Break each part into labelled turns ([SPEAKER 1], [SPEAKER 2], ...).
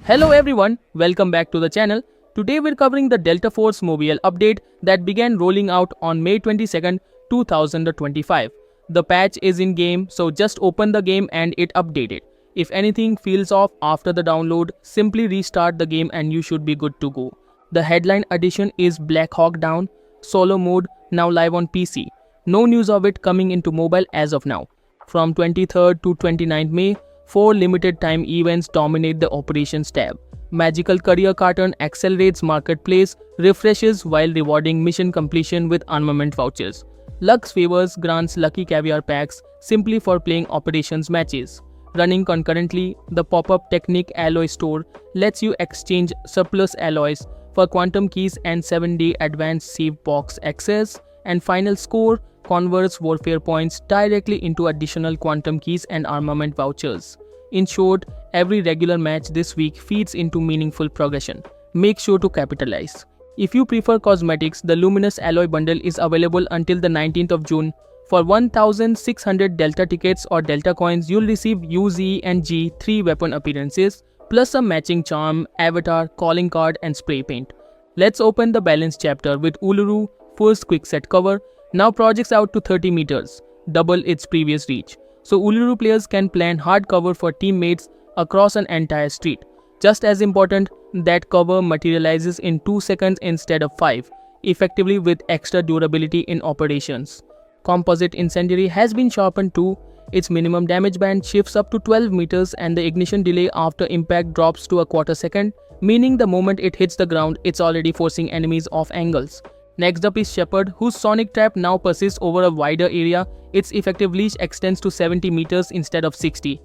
[SPEAKER 1] Hello everyone, welcome back to the channel. Today we're covering the Delta Force mobile update that began rolling out on May 22nd, 2025. The patch is in game, so just open the game and it updated. If anything feels off after the download, simply restart the game and you should be good to go. The headline addition is Black Hawk Down solo mode, now live on PC. No news of it coming into mobile as of now. From 23rd to 29th May, 4 limited time events dominate the operations tab. Magical Career Carton accelerates marketplace, refreshes while rewarding mission completion with armament vouchers. Lux Favors grants lucky caviar packs simply for playing operations matches. Running concurrently, the pop-up Technique Alloy Store lets you exchange surplus alloys for quantum keys and 7-day advanced save box access. And Final Score converts warfare points directly into additional quantum keys and armament vouchers. In short, every regular match this week feeds into meaningful progression. Make sure to capitalize. If you prefer cosmetics, the Luminous Alloy Bundle is available until the 19th of June. For 1,600 Delta tickets or Delta coins, you'll receive U, Z and G 3 weapon appearances, plus a matching charm, avatar, calling card and spray paint. Let's open the balance chapter with Uluru first Quickset cover. Now projects out to 30 meters, double its previous reach. So Uluru players can plan hard cover for teammates across an entire street. Just as important, that cover materializes in 2 seconds instead of 5, effectively with extra durability in operations. Composite Incendiary has been sharpened too. Its minimum damage band shifts up to 12 meters and the ignition delay after impact drops to a quarter second, meaning the moment it hits the ground, it's already forcing enemies off angles. Next up is Shepherd, whose sonic trap now persists over a wider area. Its effective leash extends to 70 meters instead of 60.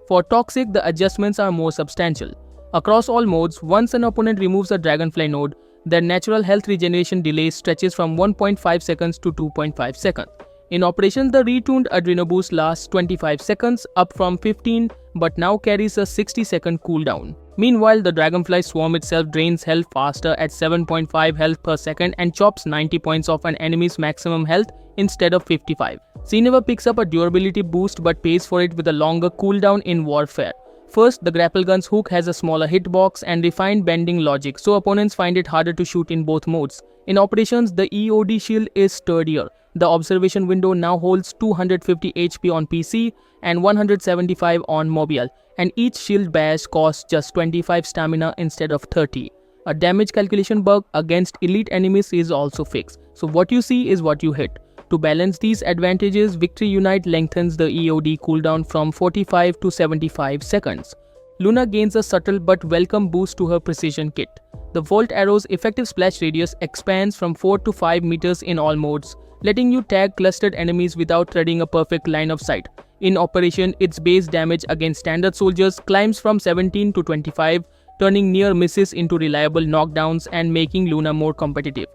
[SPEAKER 1] For Toxic, the adjustments are more substantial. Across all modes, once an opponent removes a Dragonfly node, their natural health regeneration delay stretches from 1.5 seconds to 2.5 seconds. In operations, the retuned Adreno Boost lasts 25 seconds, up from 15, but now carries a 60-second cooldown. Meanwhile, the Dragonfly Swarm itself drains health faster at 7.5 health per second and chops 90 points off an enemy's maximum health instead of 55. She never picks up a durability boost but pays for it with a longer cooldown in Warfare. First, the Grapple Gun's hook has a smaller hitbox and refined bending logic, so opponents find it harder to shoot in both modes. In operations, the EOD shield is sturdier. The observation window now holds 250 HP on PC and 175 on mobile, and each shield bash costs just 25 stamina instead of 30. A damage calculation bug against elite enemies is also fixed, so what you see is what you hit. To balance these advantages, Victory Unite lengthens the EOD cooldown from 45 to 75 seconds. Luna gains a subtle but welcome boost to her precision kit. The Volt Arrow's effective splash radius expands from 4 to 5 meters in all modes, letting you tag clustered enemies without threading a perfect line of sight. In operation, its base damage against standard soldiers climbs from 17 to 25, turning near misses into reliable knockdowns and making Luna more competitive.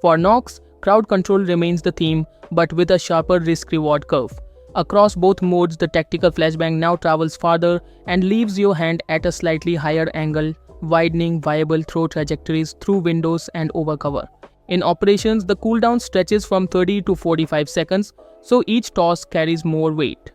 [SPEAKER 1] For Nox, crowd control remains the theme, but with a sharper risk-reward curve. Across both modes, the tactical flashbang now travels farther and leaves your hand at a slightly higher angle, widening viable throw trajectories through windows and over cover. In operations, the cooldown stretches from 30 to 45 seconds, so each toss carries more weight.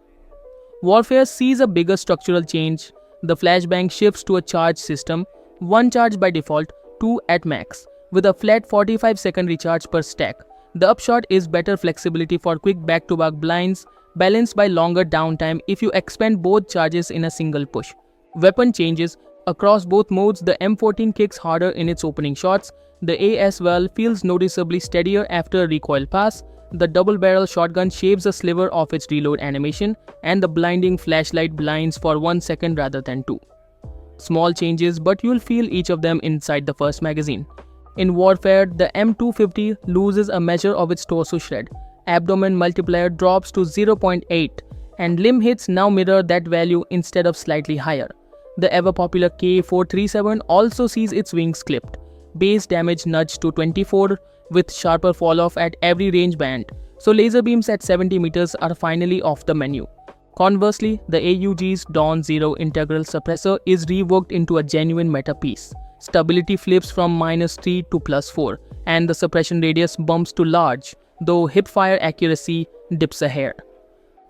[SPEAKER 1] Warfare sees a bigger structural change. The flashbang shifts to a charge system, 1 charge by default, 2 at max, with a flat 45-second recharge per stack. The upshot is better flexibility for quick back-to-back blinds, balanced by longer downtime if you expend both charges in a single push. Weapon changes. Across both modes, the M14 kicks harder in its opening shots. The A as well feels noticeably steadier after a recoil pass. The double-barrel shotgun shaves a sliver of its reload animation, and the blinding flashlight blinds for 1 second rather than 2. Small changes, but you'll feel each of them inside the first magazine. In Warfare, the M250 loses a measure of its torso shred. Abdomen multiplier drops to 0.8, and limb hits now mirror that value instead of slightly higher. The ever-popular K437 also sees its wings clipped. Base damage nudged to 24, with sharper fall-off at every range band, so laser beams at 70 meters are finally off the menu. Conversely, the AUG's Dawn Zero integral suppressor is reworked into a genuine meta piece. Stability flips from -3 to +4, and the suppression radius bumps to large, though hipfire accuracy dips a hair.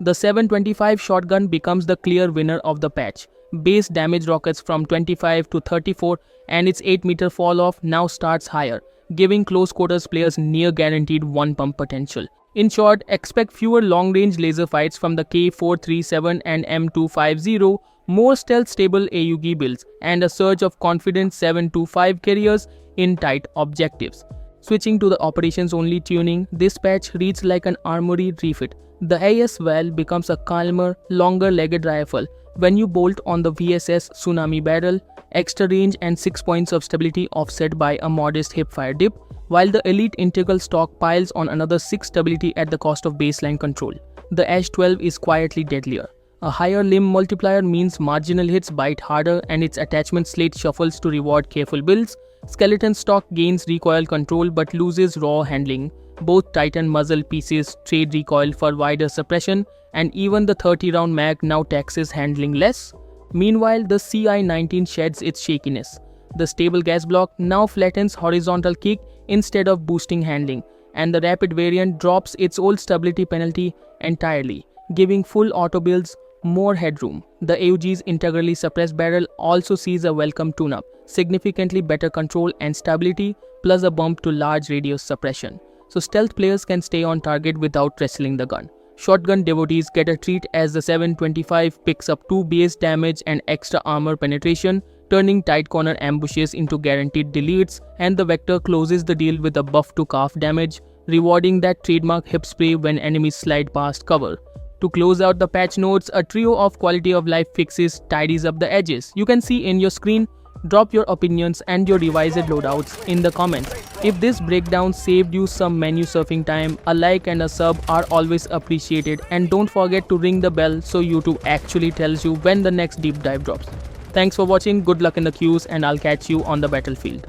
[SPEAKER 1] The 725 shotgun becomes the clear winner of the patch. base damage rockets from 25 to 34, and its 8-meter fall-off now starts higher, giving close quarters players near guaranteed 1-pump potential. In short, expect fewer long-range laser fights from the K437 and M250, more stealth-stable AUG builds, and a surge of confident 725 carriers in tight objectives. Switching to the operations-only tuning, this patch reads like an armory refit. The AS Val becomes a calmer, longer-legged rifle when you bolt on the VSS Tsunami barrel, extra range and 6 points of stability offset by a modest hipfire dip, while the Elite Integral stock piles on another 6 stability at the cost of baseline control. The Ash 12 is quietly deadlier. A higher limb multiplier means marginal hits bite harder and its attachment slate shuffles to reward careful builds. Skeleton stock gains recoil control but loses raw handling. Both Titan muzzle pieces trade recoil for wider suppression, and even the 30-round mag now taxes handling less. Meanwhile, the CI-19 sheds its shakiness. The stable gas block now flattens horizontal kick instead of boosting handling, and the rapid variant drops its old stability penalty entirely, giving full auto builds more headroom. The AUG's integrally suppressed barrel also sees a welcome tune-up, significantly better control and stability, plus a bump to large radius suppression. So stealth players can stay on target without wrestling the gun. Shotgun devotees get a treat as the 725 picks up 2 base damage and extra armor penetration, turning tight corner ambushes into guaranteed deletes, and the Vector closes the deal with a buff to calf damage, rewarding that trademark hip spray when enemies slide past cover. To close out the patch notes, a trio of quality of life fixes tidies up the edges. You can see in your screen. Drop your opinions and your revised loadouts in the comments. If this breakdown saved you some menu surfing time, a like and a sub are always appreciated, and don't forget to ring the bell so YouTube actually tells you when the next deep dive drops. Thanks for watching, good luck in the queues, and I'll catch you on the battlefield.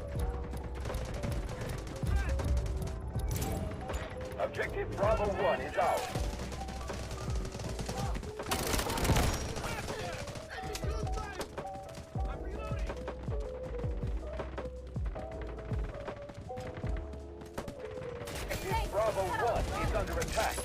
[SPEAKER 2] Objective Bravo 1 is out. Bravo 1 is under attack.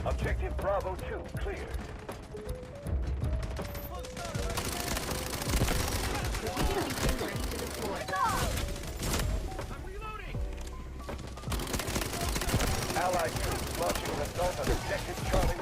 [SPEAKER 2] Objective Bravo 2 cleared. Allied troops launching an assault on objective Charlie.